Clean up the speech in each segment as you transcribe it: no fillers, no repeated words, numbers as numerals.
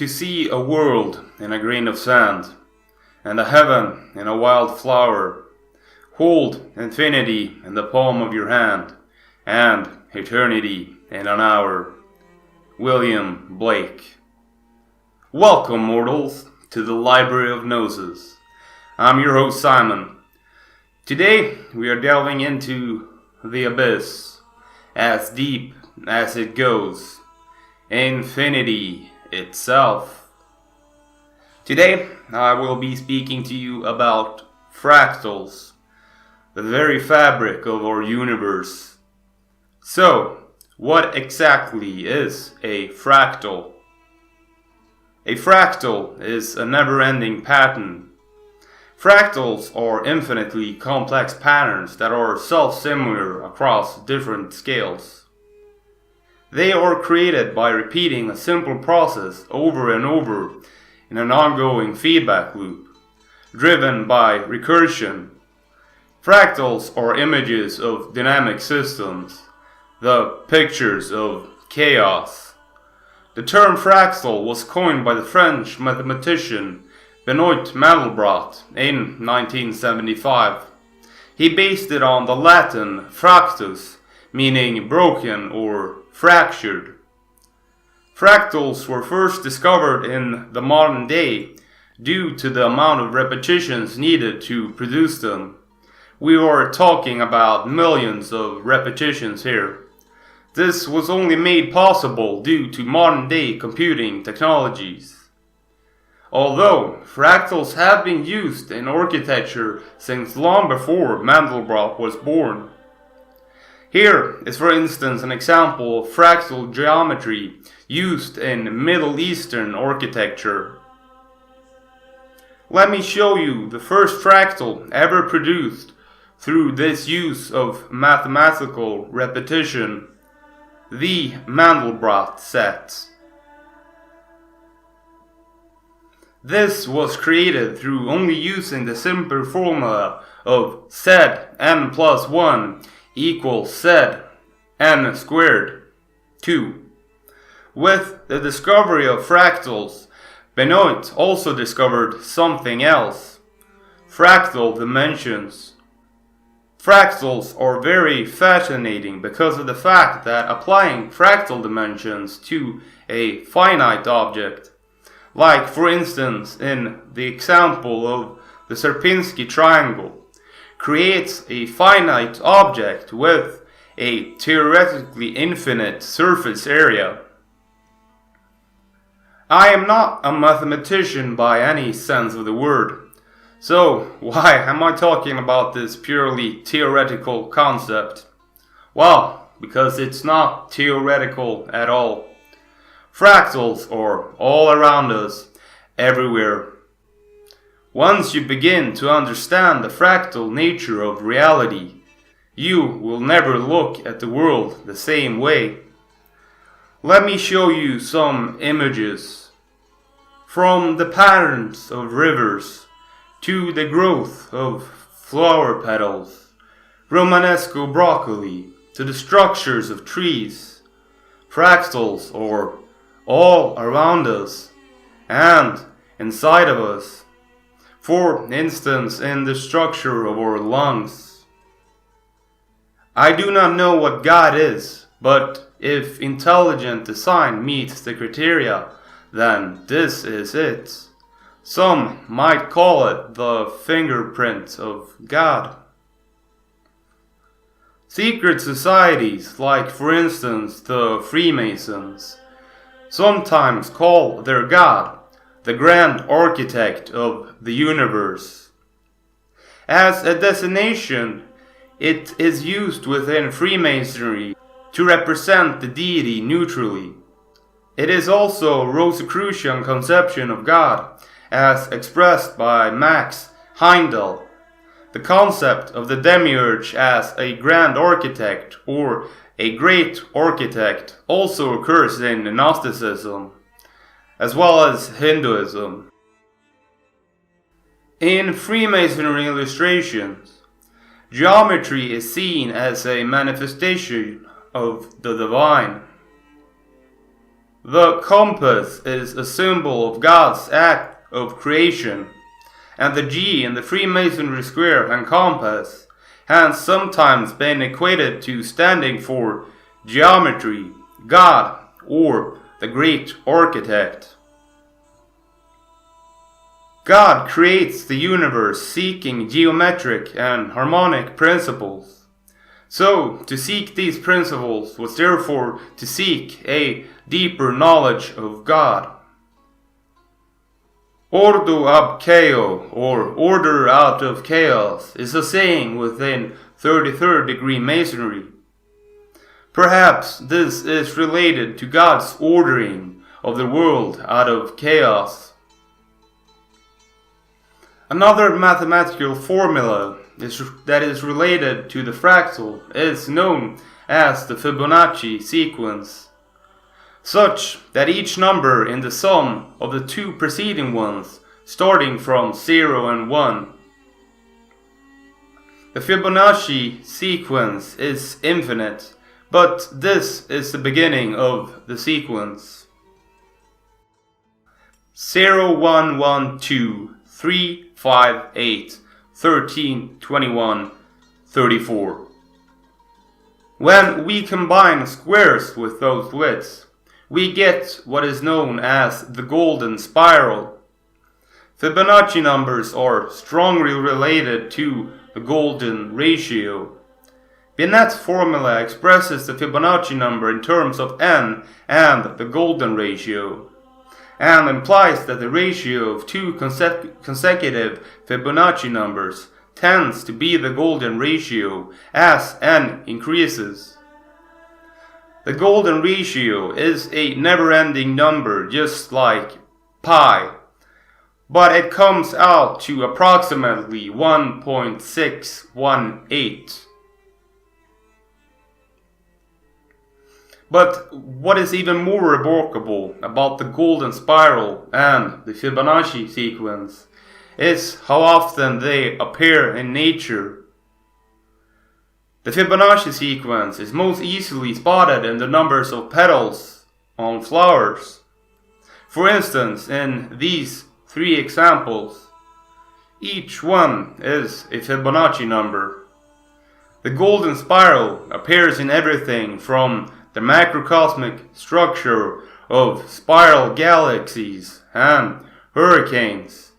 To see a world in a grain of sand, and a heaven in a wild flower. Hold infinity in the palm of your hand, and eternity in an hour. William Blake. Welcome, mortals, to the Library of Gnosis. I'm your host, Simon. Today we are delving into the abyss, as deep as it goes, infinity itself. Today I will be speaking to you about fractals, the very fabric of our universe. So, what exactly is a fractal? A fractal is a never-ending pattern. Fractals are infinitely complex patterns that are self-similar across different scales. They are created by repeating a simple process over and over in an ongoing feedback loop, driven by recursion. Fractals are images of dynamic systems, the pictures of chaos. The term fractal was coined by the French mathematician Benoit Mandelbrot in 1975. He based it on the Latin fractus, meaning broken or fractured. Fractals were first discovered in the modern day due to the amount of repetitions needed to produce them. We are talking about millions of repetitions here. This was only made possible due to modern day computing technologies. Although fractals have been used in architecture since long before Mandelbrot was born. Here is, for instance, an example of fractal geometry used in Middle Eastern architecture. Let me show you the first fractal ever produced through this use of mathematical repetition, the Mandelbrot set. This was created through only using the simple formula of Zn plus 1 equals Zn squared 2. With the discovery of fractals, Benoit also discovered something else: fractal dimensions. Fractals are very fascinating because of the fact that applying fractal dimensions to a finite object, like for instance in the example of the Sierpinski triangle, creates a finite object with a theoretically infinite surface area. I am not a mathematician by any sense of the word, so why am I talking about this purely theoretical concept? Well, because it's not theoretical at all. Fractals are all around us, everywhere. Once you begin to understand the fractal nature of reality, you will never look at the world the same way. Let me show you some images. From the patterns of rivers to the growth of flower petals, Romanesco broccoli to the structures of trees, fractals are all around us and inside of us. For instance, in the structure of our lungs. I do not know what God is, but if intelligent design meets the criteria, then this is it. Some might call it the fingerprint of God. Secret societies, like for instance the Freemasons, sometimes call their God the grand architect of the universe. As a designation, it is used within Freemasonry to represent the deity neutrally. It is also a Rosicrucian conception of God, as expressed by Max Heindel. The concept of the demiurge as a grand architect or a great architect also occurs in Gnosticism, as well as Hinduism. In Freemasonry illustrations, geometry is seen as a manifestation of the divine. The compass is a symbol of God's act of creation, and the G in the Freemasonry square and compass has sometimes been equated to standing for geometry, God, or the great architect. God creates the universe seeking geometric and harmonic principles. So, to seek these principles was therefore to seek a deeper knowledge of God. Ordo ab chaos, or order out of chaos, is a saying within 33rd degree Masonry. Perhaps this is related to God's ordering of the world out of chaos. Another mathematical formula that is related to the fractal is known as the Fibonacci sequence, such that each number in the sum of the two preceding ones, starting from 0 and 1. The Fibonacci sequence is infinite, but this is the beginning of the sequence. 0, 1, 1, 2, 3, 5, 8, 13, 21, 34. When we combine squares with those widths, we get what is known as the golden spiral. Fibonacci numbers are strongly related to the golden ratio. Binet's formula expresses the Fibonacci number in terms of n and the golden ratio, and implies that the ratio of two consecutive Fibonacci numbers tends to be the golden ratio as n increases. The golden ratio is a never-ending number, just like pi, but it comes out to approximately 1.618. But what is even more remarkable about the golden spiral and the Fibonacci sequence is how often they appear in nature. The Fibonacci sequence is most easily spotted in the numbers of petals on flowers. For instance, in these three examples, each one is a Fibonacci number. The golden spiral appears in everything from the macrocosmic structure of spiral galaxies and hurricanes,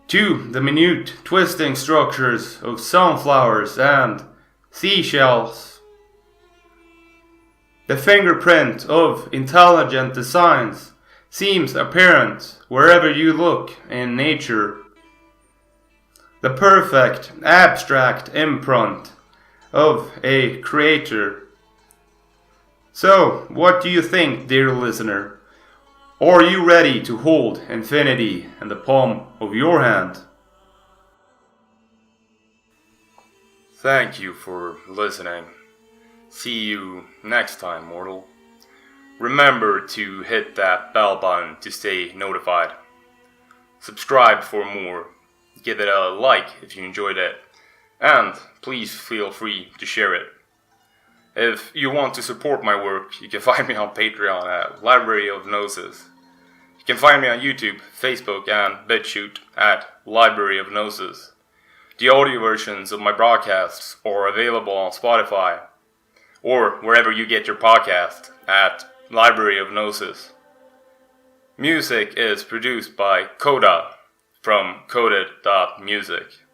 to the minute twisting structures of sunflowers and seashells. The fingerprint of intelligent designs seems apparent wherever you look in nature. The perfect abstract imprint of a creator. So, what do you think, dear listener? Are you ready to hold infinity in the palm of your hand? Thank you for listening. See you next time, mortal. Remember to hit that bell button to stay notified. Subscribe for more. Give it a like if you enjoyed it. And please feel free to share it. If you want to support my work, you can find me on Patreon at Library of Gnosis. You can find me on YouTube, Facebook, and Bitchute at Library of Gnosis. The audio versions of my broadcasts are available on Spotify, or wherever you get your podcast at Library of Gnosis. Music is produced by Coda from coded.music.